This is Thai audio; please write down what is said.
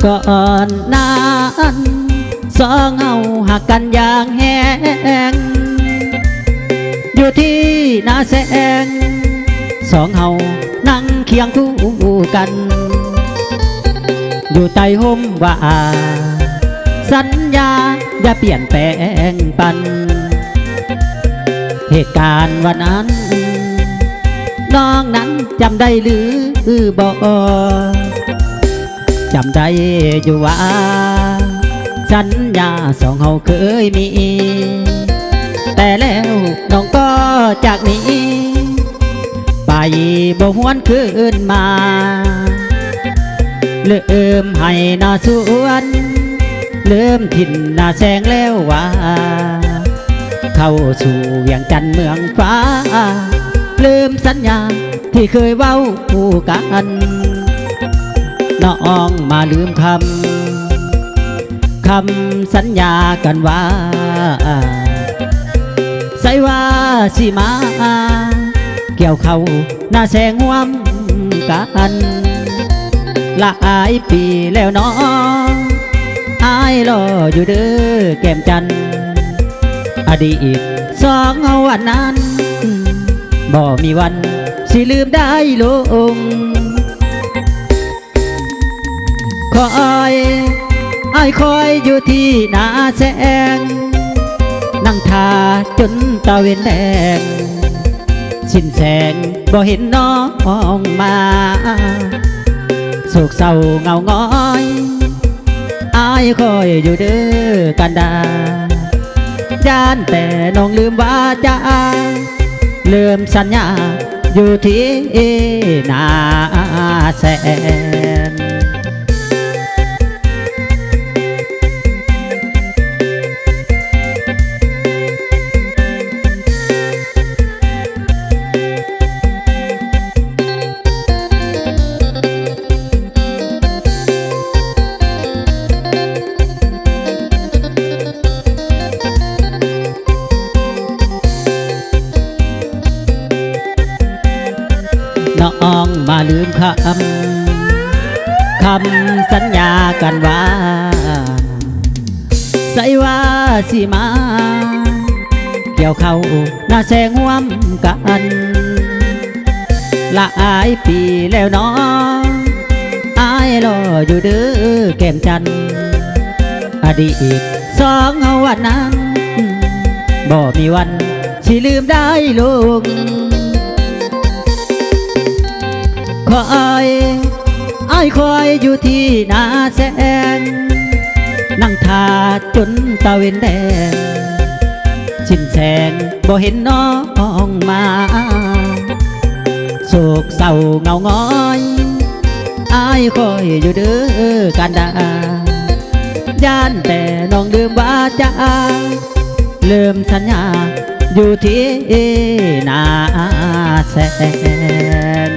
ก่อนนั้นสองเฮาหักกันอย่างแห้งอยู่ที่นาแสงสองเฮานั่งเคียงคู่กันอยู่ใต้ห่มว่าสัญญาอย่าเปลี่ยนแปลงปันเหตุการณ์วันนั้นน้องนั้นจำได้หรือบ่จำได้อยู่ว่าสัญญาสองเฮาเคยมีแต่แล้วน้องก็จากนี้ไปบ่หวนคืนมาเริ่มให้หน้าสวนเริ่มถิ่นหน้าแสงแล้วว่าเข้าสู่เวียงจันทน์เมืองฟ้าลืมสัญญาที่เคยเว้าคู่กันน้องมาลืมคำสัญญากันว่าใส่ว่าสิมาเกี่ยวเขาหน้าแสงห่วมกันหลายปีแล้วน้องอายรออยู่เด้อแก้มจันอดีตสองวันนั้นบ่มีวันสิลืมได้ลงคอยอ้ายคอยอยู่ที่หน้าแสงนั่งทาจนตาเวนแดงสิ้นแสงบ่เห็นน้องมาโศกเศร้าเงาง้อยอ้ายคอยอยู่เด้อกันดาย่านแต่น้องลืมว่าจะลืมสัญญาอยู่ที่หน้าแสนน้องมาลืมคำสัญญากันว่าใส่ว่าสิมาเกี่ยวเขาหน้าแสงห่วมกันหลายปีแล้วน้องอายรออยู่เด้อแก้มจันอดีตสองวันนั้นบ่มีวันสิลืมได้ลงคอยอ้ายคอยอยู่ที่หน้าแสงนั่งทาจนตาเวนแดงสิ้นแสงบ่เห็นน้องมาโศกเศร้าเงาง้อยอ้ายคอยอยู่เด้อกันดาย่านแต่น้องลืมว่าจะลืมสัญญาอยู่ที่หน้าแสง